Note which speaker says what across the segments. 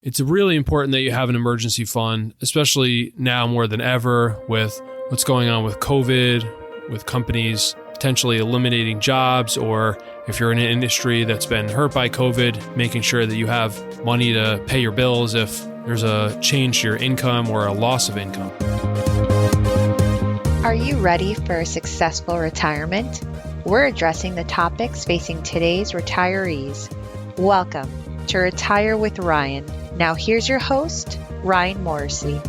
Speaker 1: It's really important that you have an emergency fund, especially now more than ever with what's going on with COVID, with companies potentially eliminating jobs, or if you're in an industry that's been hurt by COVID, making sure that you have money to pay your bills if there's a change to your income or a loss of income.
Speaker 2: Are you ready for a successful retirement? We're addressing the topics facing today's retirees. Welcome to Retire with Ryan. Now here's your host, Ryan Morrissey.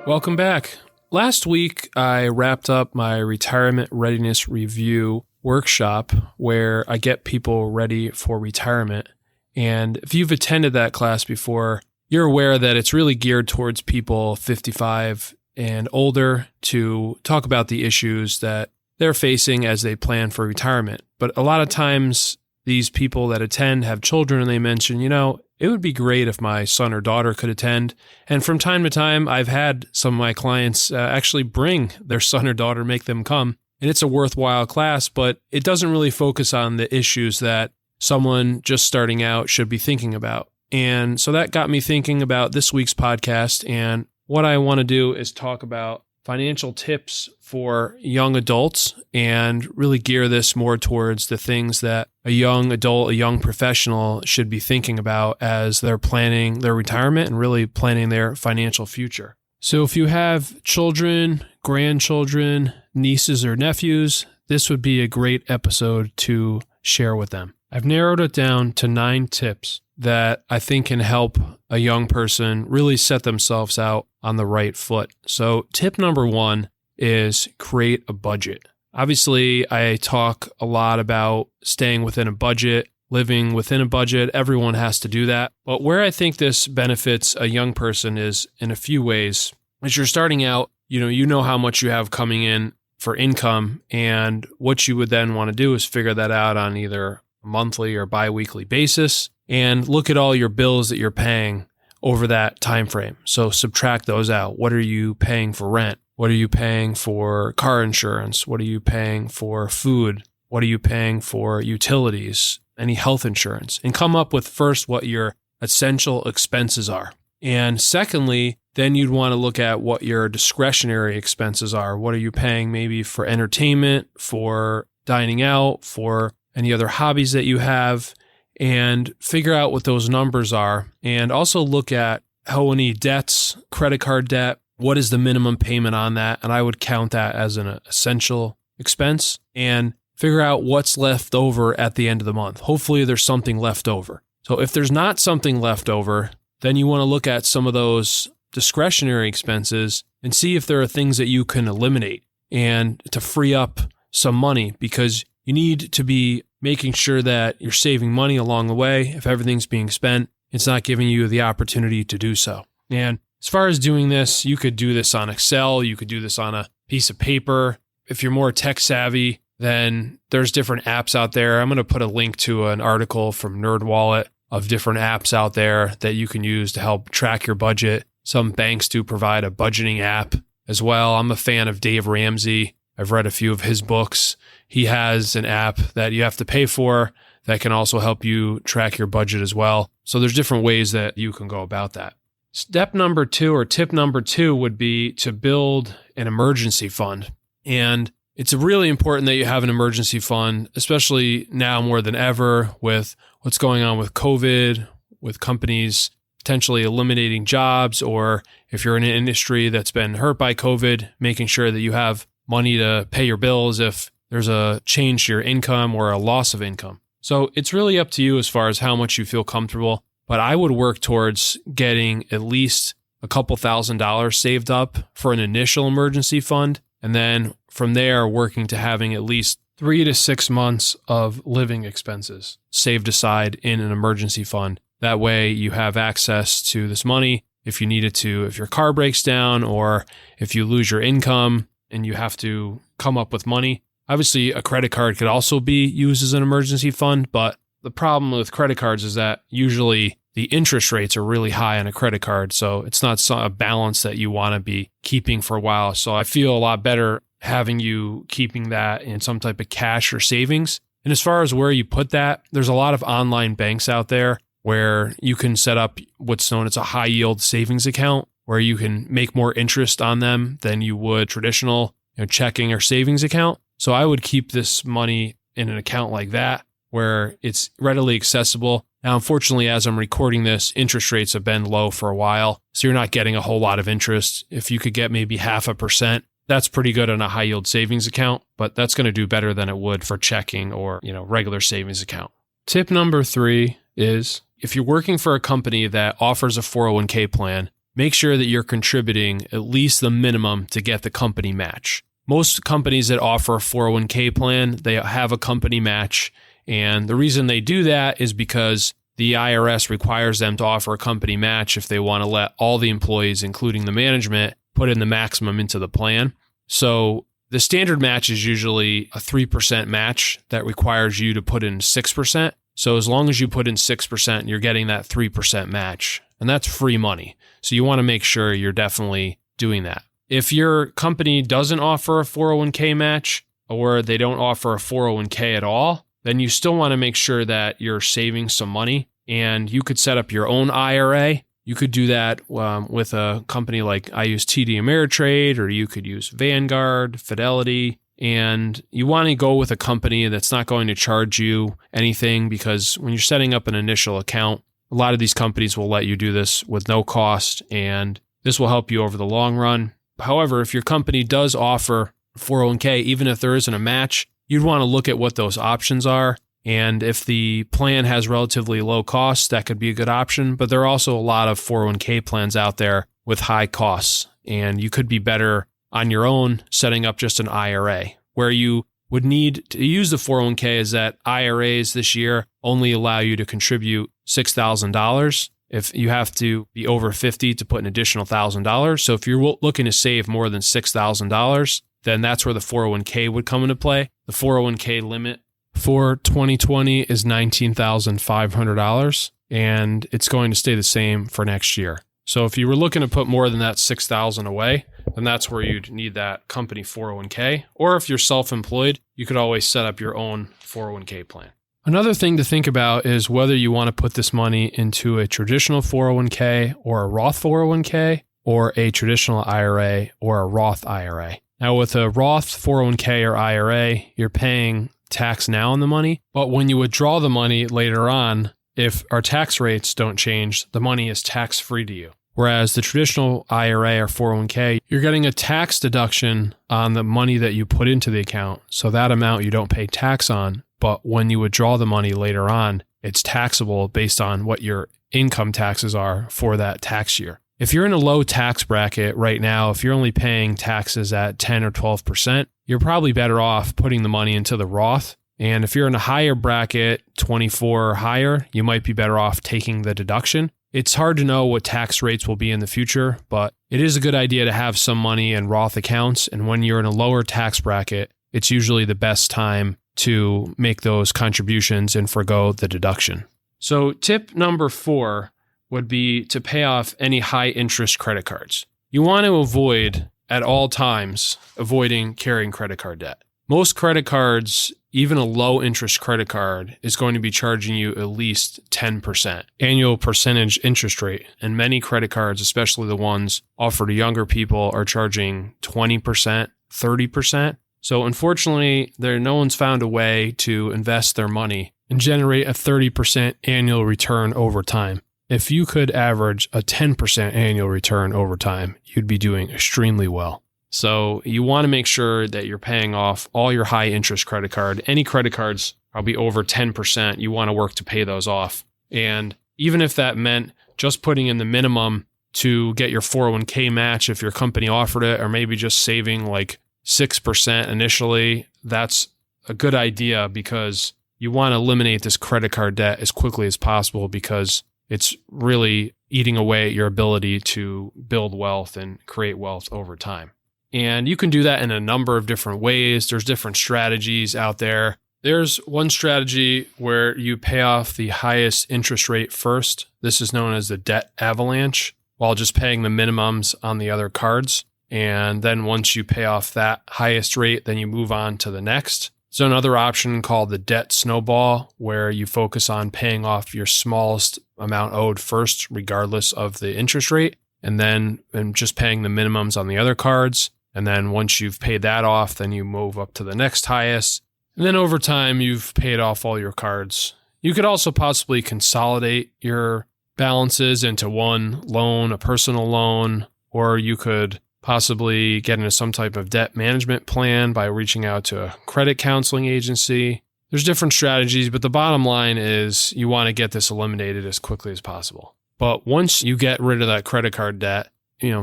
Speaker 1: Welcome back. Last week, I wrapped up my retirement readiness review workshop where I get people ready for retirement. And if you've attended that class before, you're aware that it's really geared towards people 55 and older to talk about the issues that they're facing as they plan for retirement. But a lot of times, these people that attend have children and they mention, it would be great if my son or daughter could attend. And from time to time, I've had some of my clients actually bring their son or daughter, make them come. And it's a worthwhile class, but it doesn't really focus on the issues that someone just starting out should be thinking about. And so that got me thinking about this week's podcast. And what I want to do is talk about financial tips for young adults and really gear this more towards the things that a young adult, a young professional should be thinking about as they're planning their retirement and really planning their financial future. So if you have children, grandchildren, nieces or nephews, this would be a great episode to share with them. I've narrowed it down to 9 tips that I think can help a young person really set themselves out on the right foot. So tip number 1 is create a budget. Obviously, I talk a lot about staying within a budget, living within a budget. Everyone has to do that. But where I think this benefits a young person is in a few ways. As you're starting out, you know how much you have coming in for income, and what you would then want to do is figure that out on either a monthly or biweekly basis and look at all your bills that you're paying over that time frame. So subtract those out. What are you paying for rent? What are you paying for car insurance? What are you paying for food? What are you paying for utilities? Any health insurance? And come up with first what your essential expenses are. And secondly, then you'd want to look at what your discretionary expenses are. What are you paying maybe for entertainment, for dining out, for any other hobbies that you have, and figure out what those numbers are. And also look at how any debts, credit card debt, what is the minimum payment on that? And I would count that as an essential expense and figure out what's left over at the end of the month. Hopefully there's something left over. So if there's not something left over, then you want to look at some of those discretionary expenses and see if there are things that you can eliminate and to free up some money, because you need to be making sure that you're saving money along the way. If everything's being spent, it's not giving you the opportunity to do so. And as far as doing this, you could do this on Excel. You could do this on a piece of paper. If you're more tech savvy, then there's different apps out there. I'm going to put a link to an article from NerdWallet of different apps out there that you can use to help track your budget. Some banks do provide a budgeting app as well. I'm a fan of Dave Ramsey. I've read a few of his books. He has an app that you have to pay for that can also help you track your budget as well. So there's different ways that you can go about that. Step number 2 or tip number 2 would be to build an emergency fund. And it's really important that you have an emergency fund, especially now more than ever with what's going on with COVID, with companies potentially eliminating jobs, or if you're in an industry that's been hurt by COVID, making sure that you have money to pay your bills if there's a change to your income or a loss of income. So it's really up to you as far as how much you feel comfortable, but I would work towards getting at least a couple $1,000s saved up for an initial emergency fund, and then from there working to having at least 3 to 6 months of living expenses saved aside in an emergency fund. That way you have access to this money if you needed to, if your car breaks down or if you lose your income and you have to come up with money. Obviously, a credit card could also be used as an emergency fund, but the problem with credit cards is that usually the interest rates are really high on a credit card, so it's not a balance that you want to be keeping for a while. So I feel a lot better having you keeping that in some type of cash or savings. And as far as where you put that, there's a lot of online banks out there where you can set up what's known as a high yield savings account, where you can make more interest on them than you would traditional checking or savings account. So I would keep this money in an account like that where it's readily accessible. Now, unfortunately, as I'm recording this, interest rates have been low for a while, so you're not getting a whole lot of interest. If you could get maybe 0.5%, that's pretty good on a high yield savings account, but that's going to do better than it would for checking or, regular savings account. Tip number 3 is if you're working for a company that offers a 401k plan, make sure that you're contributing at least the minimum to get the company match. Most companies that offer a 401k plan, they have a company match. And the reason they do that is because the IRS requires them to offer a company match if they want to let all the employees, including the management, put in the maximum into the plan. So the standard match is usually a 3% match that requires you to put in 6%. So as long as you put in 6%, you're getting that 3% match. And that's free money. So you want to make sure you're definitely doing that. If your company doesn't offer a 401k match or they don't offer a 401k at all, then you still want to make sure that you're saving some money. And you could set up your own IRA. You could do that with a company like I use TD Ameritrade, or you could use Vanguard, Fidelity. And you want to go with a company that's not going to charge you anything, because when you're setting up an initial account, a lot of these companies will let you do this with no cost, and this will help you over the long run. However, if your company does offer 401k, even if there isn't a match, you'd want to look at what those options are. And if the plan has relatively low costs, that could be a good option. But there are also a lot of 401k plans out there with high costs, and you could be better on your own setting up just an IRA. Where you would need to use the 401k is that IRAs this year only allow you to contribute $6,000. If you have to be over 50 to put an additional $1,000. So if you're looking to save more than $6,000, then that's where the 401k would come into play. The 401k limit for 2020 is $19,500, and it's going to stay the same for next year. So if you were looking to put more than that $6,000 away, then that's where you'd need that company 401k. Or if you're self-employed, you could always set up your own 401k plan. Another thing to think about is whether you want to put this money into a traditional 401k or a Roth 401k or a traditional IRA or a Roth IRA. Now, with a Roth 401k or IRA, you're paying tax now on the money, but when you withdraw the money later on, if our tax rates don't change, the money is tax-free to you. Whereas the traditional IRA or 401k, you're getting a tax deduction on the money that you put into the account. So that amount you don't pay tax on. But when you withdraw the money later on, it's taxable based on what your income taxes are for that tax year. If you're in a low tax bracket right now, if you're only paying taxes at 10 or 12%, you're probably better off putting the money into the Roth. And if you're in a higher bracket, 24 or higher, you might be better off taking the deduction. It's hard to know what tax rates will be in the future, but it is a good idea to have some money in Roth accounts. And when you're in a lower tax bracket, it's usually the best time to make those contributions and forgo the deduction. So tip number 4 would be to pay off any high interest credit cards. You want to avoid at all times avoiding carrying credit card debt. Most credit cards, even a low interest credit card, is going to be charging you at least 10% annual percentage interest rate. And many credit cards, especially the ones offered to younger people, are charging 20%, 30%. So unfortunately, no one's found a way to invest their money and generate a 30% annual return over time. If you could average a 10% annual return over time, you'd be doing extremely well. So you want to make sure that you're paying off all your high interest credit card. Any credit cards probably over 10%, you want to work to pay those off. And even if that meant just putting in the minimum to get your 401k match if your company offered it, or maybe just saving like 6% initially, that's a good idea, because you want to eliminate this credit card debt as quickly as possible, because it's really eating away at your ability to build wealth and create wealth over time. And you can do that in a number of different ways. There's different strategies out there. There's one strategy where you pay off the highest interest rate first. This is known as the debt avalanche, while just paying the minimums on the other cards. And then once you pay off that highest rate, then you move on to the next. There's another option called the debt snowball, where you focus on paying off your smallest amount owed first, regardless of the interest rate, and just paying the minimums on the other cards. And then once you've paid that off, then you move up to the next highest. And then over time, you've paid off all your cards. You could also possibly consolidate your balances into one loan, a personal loan, or you could possibly get into some type of debt management plan by reaching out to a credit counseling agency. There's different strategies, but the bottom line is you want to get this eliminated as quickly as possible. But once you get rid of that credit card debt,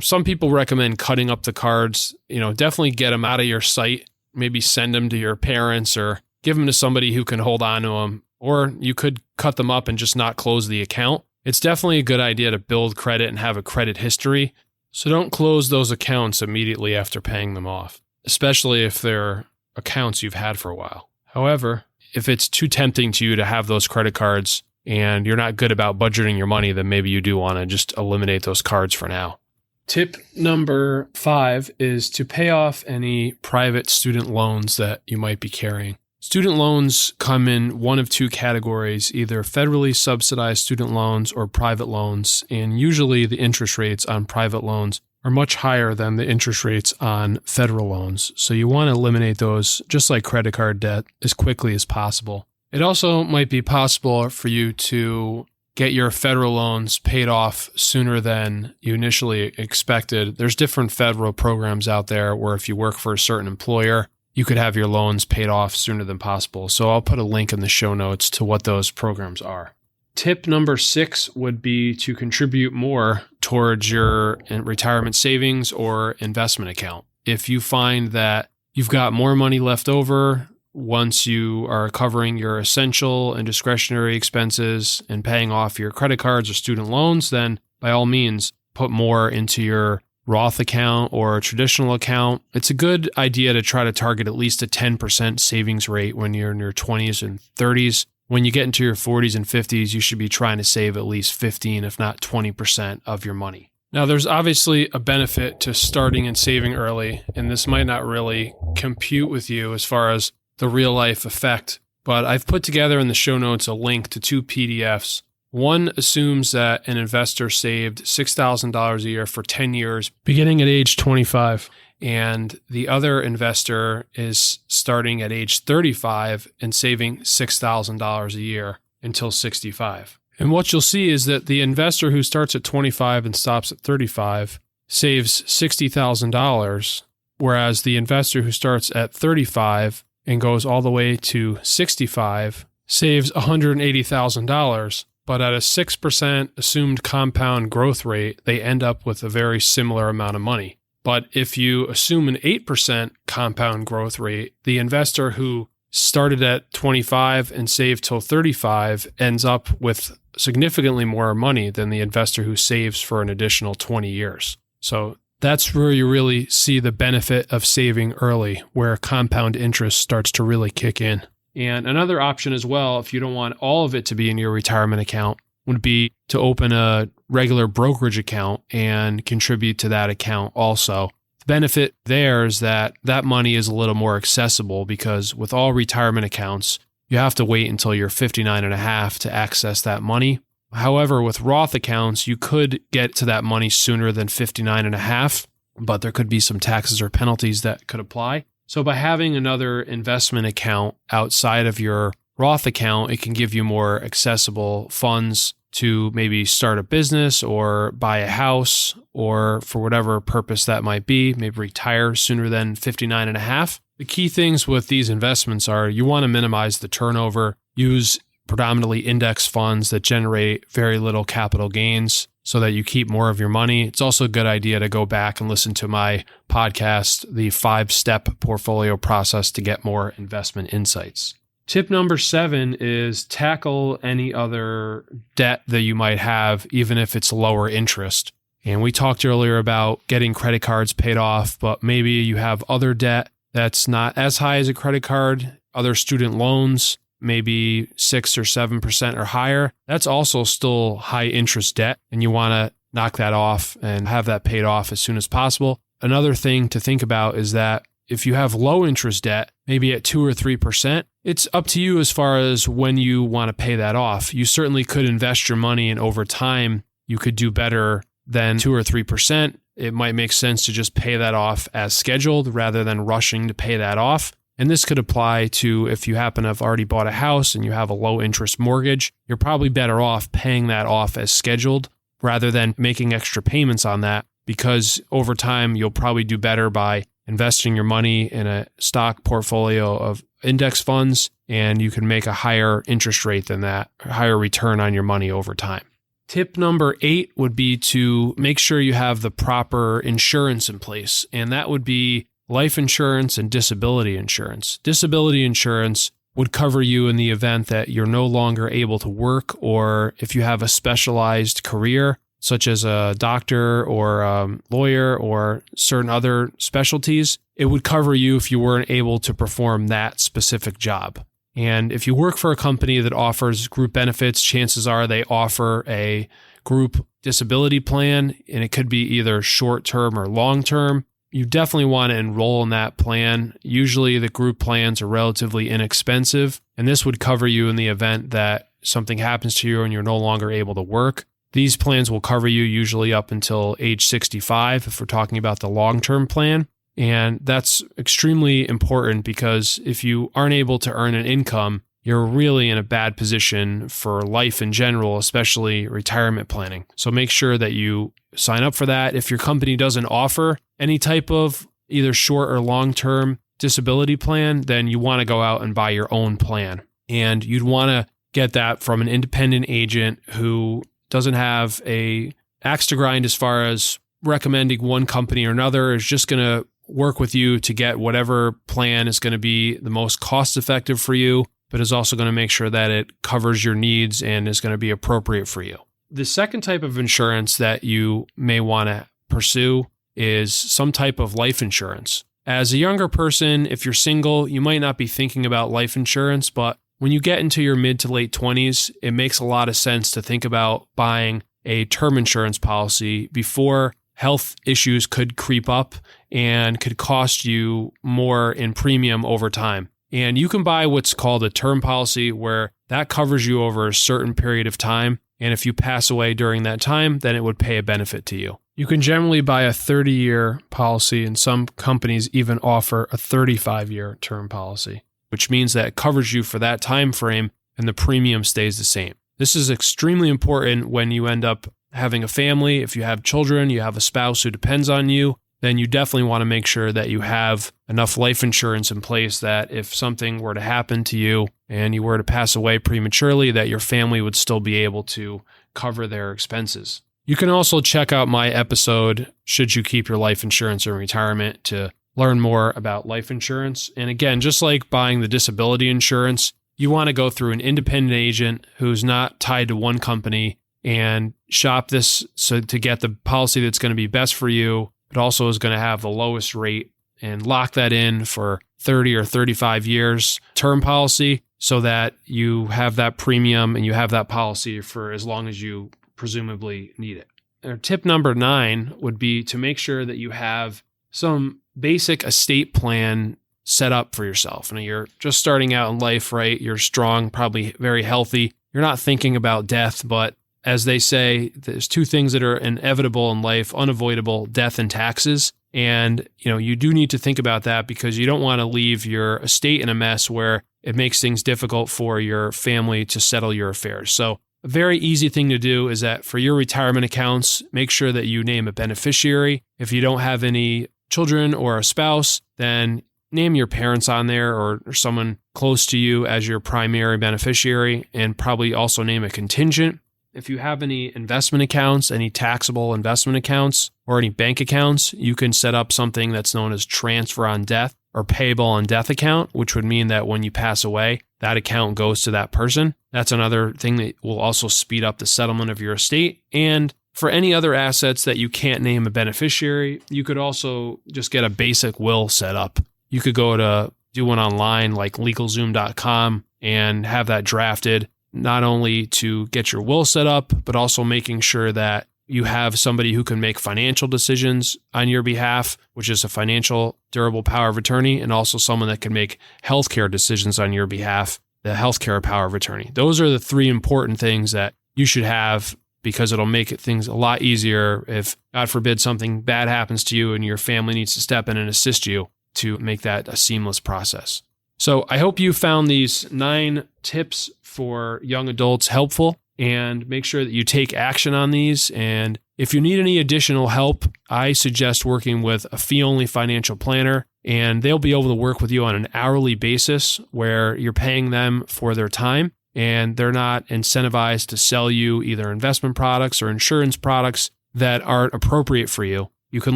Speaker 1: some people recommend cutting up the cards. Definitely get them out of your sight. Maybe send them to your parents or give them to somebody who can hold on to them. Or you could cut them up and just not close the account. It's definitely a good idea to build credit and have a credit history. So don't close those accounts immediately after paying them off, especially if they're accounts you've had for a while. However, if it's too tempting to you to have those credit cards and you're not good about budgeting your money, then maybe you do want to just eliminate those cards for now. Tip number 5 is to pay off any private student loans that you might be carrying. Student loans come in one of two categories, either federally subsidized student loans or private loans, and usually the interest rates on private loans are much higher than the interest rates on federal loans. So you want to eliminate those, just like credit card debt, as quickly as possible. It also might be possible for you to get your federal loans paid off sooner than you initially expected. There's different federal programs out there where if you work for a certain employer, you could have your loans paid off sooner than possible. So I'll put a link in the show notes to what those programs are. Tip number 6 would be to contribute more towards your retirement savings or investment account. If you find that you've got more money left over once you are covering your essential and discretionary expenses and paying off your credit cards or student loans, then by all means, put more into your Roth account or a traditional account. It's a good idea to try to target at least a 10% savings rate when you're in your 20s and 30s. When you get into your 40s and 50s, you should be trying to save at least 15, if not 20% of your money. Now, there's obviously a benefit to starting and saving early, and this might not really compute with you as far as the real life effect, but I've put together in the show notes a link to 2 PDFs. One assumes that an investor saved $6,000 a year for 10 years, beginning at age 25. And the other investor is starting at age 35 and saving $6,000 a year until 65. And what you'll see is that the investor who starts at 25 and stops at 35 saves $60,000, whereas the investor who starts at 35 and goes all the way to 65 saves $180,000. But at a 6% assumed compound growth rate, they end up with a very similar amount of money. But if you assume an 8% compound growth rate, the investor who started at 25 and saved till 35 ends up with significantly more money than the investor who saves for an additional 20 years. So that's where you really see the benefit of saving early, where compound interest starts to really kick in. And another option as well, if you don't want all of it to be in your retirement account, would be to open a regular brokerage account and contribute to that account also. The benefit there is that money is a little more accessible because with all retirement accounts, you have to wait until you're 59 and a half to access that money. However, with Roth accounts, you could get to that money sooner than 59 and a half, but there could be some taxes or penalties that could apply. So by having another investment account outside of your Roth account, it can give you more accessible funds to maybe start a business or buy a house or for whatever purpose that might be, maybe retire sooner than 59 and a half. The key things with these investments are you want to minimize the turnover, use predominantly index funds that generate very little capital gains so that you keep more of your money. It's also a good idea to go back and listen to my podcast, the 5-step portfolio process, to get more investment insights. Tip number 7 is tackle any other debt that you might have, even if it's lower interest. And we talked earlier about getting credit cards paid off, but maybe you have other debt that's not as high as a credit card, other student loans, maybe 6 or 7% or higher. That's also still high interest debt, and you want to knock that off and have that paid off as soon as possible. another thing to think about is that if you have low interest debt, maybe at 2 or 3%, it's up to you as far as when you want to pay that off. You certainly could invest your money, and over time, you could do better than 2 or 3%. It might make sense to just pay that off as scheduled rather than rushing to pay that off. And this could apply to if you happen to have already bought a house and you have a low interest mortgage, you're probably better off paying that off as scheduled rather than making extra payments on that, because over time, you'll probably do better by investing your money in a stock portfolio of index funds, and you can make a higher interest rate than that, a higher return on your money over time. Tip number 8 would be to make sure you have the proper insurance in place, and that would be life insurance and disability insurance. Disability insurance would cover you in the event that you're no longer able to work, or if you have a specialized career, such as a doctor or a lawyer or certain other specialties. It would cover you if you weren't able to perform that specific job. And if you work for a company that offers group benefits, chances are they offer a group disability plan, and it could be either short-term or long-term. You definitely want to enroll in that plan. Usually the group plans are relatively inexpensive, and this would cover you in the event that something happens to you and you're no longer able to work. These plans will cover you usually up until age 65 if we're talking about the long-term plan. And that's extremely important because if you aren't able to earn an income, you're really in a bad position for life in general, especially retirement planning. So make sure that you sign up for that. If your company doesn't offer any type of either short or long-term disability plan, then you want to go out and buy your own plan. And you'd want to get that from an independent agent who doesn't have a axe to grind as far as recommending one company or another, is just going to work with you to get whatever plan is going to be the most cost effective for you, but is also going to make sure that it covers your needs and is going to be appropriate for you. The second type of insurance that you may want to pursue is some type of life insurance. As a younger person, if you're single, you might not be thinking about life insurance, but when you get into your mid to late 20s, it makes a lot of sense to think about buying a term insurance policy before health issues could creep up and could cost you more in premium over time. And you can buy what's called a term policy where that covers you over a certain period of time. And if you pass away during that time, then it would pay a benefit to you. You can generally buy a 30-year policy, and some companies even offer a 35-year term policy, which means that it covers you for that time frame and the premium stays the same. This is extremely important when you end up having a family. If you have children, you have a spouse who depends on you, then you definitely want to make sure that you have enough life insurance in place that if something were to happen to you and you were to pass away prematurely, that your family would still be able to cover their expenses. You can also check out my episode, Should You Keep Your Life Insurance in Retirement, to learn more about life insurance. And again, just like buying the disability insurance, you want to go through an independent agent who's not tied to one company and shop this so to get the policy that's going to be best for you, but also is going to have the lowest rate, and lock that in for 30 or 35 years term policy so that you have that premium and you have that policy for as long as you presumably need it. Tip number 9 would be to make sure that you have some basic estate plan set up for yourself. And you're just starting out in life, right? You're strong, probably very healthy. You're not thinking about death, but as they say, there's 2 things that are inevitable in life, unavoidable: death and taxes. And, you do need to think about that because you don't want to leave your estate in a mess where it makes things difficult for your family to settle your affairs. So a very easy thing to do is that for your retirement accounts, make sure that you name a beneficiary. If you don't have any children or a spouse, then name your parents on there or someone close to you as your primary beneficiary, and probably also name a contingent. If you have any investment accounts, any taxable investment accounts, or any bank accounts, you can set up something that's known as transfer on death or payable on death account, which would mean that when you pass away, that account goes to that person. That's another thing that will also speed up the settlement of your estate. And for any other assets that you can't name a beneficiary, you could also just get a basic will set up. You could go to do one online like LegalZoom.com and have that drafted, not only to get your will set up, but also making sure that you have somebody who can make financial decisions on your behalf, which is a financial durable power of attorney, and also someone that can make healthcare decisions on your behalf, the healthcare power of attorney. Those are the three important things that you should have, because it'll make things a lot easier if, God forbid, something bad happens to you and your family needs to step in and assist you to make that a seamless process. So I hope you found these 9 tips for young adults helpful, and make sure that you take action on these. And if you need any additional help, I suggest working with a fee-only financial planner, and they'll be able to work with you on an hourly basis where you're paying them for their time, and they're not incentivized to sell you either investment products or insurance products that aren't appropriate for you. You can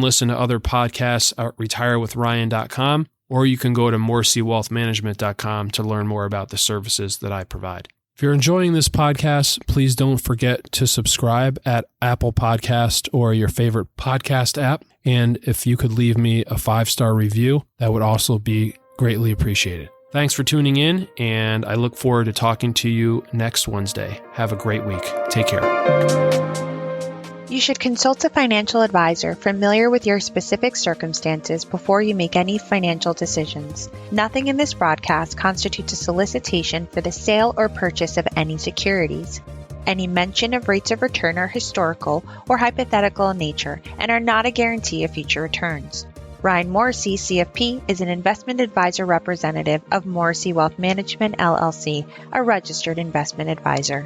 Speaker 1: listen to other podcasts at retirewithryan.com, or you can go to morrisseywealthmanagement.com to learn more about the services that I provide. If you're enjoying this podcast, please don't forget to subscribe at Apple Podcast or your favorite podcast app. And if you could leave me a 5-star review, that would also be greatly appreciated. Thanks for tuning in, and I look forward to talking to you next Wednesday. Have a great week. Take care.
Speaker 2: You should consult a financial advisor familiar with your specific circumstances before you make any financial decisions. Nothing in this broadcast constitutes a solicitation for the sale or purchase of any securities. Any mention of rates of return are historical or hypothetical in nature and are not a guarantee of future returns. Ryan Morrissey, CFP, is an investment advisor representative of Morrissey Wealth Management, LLC, a registered investment advisor.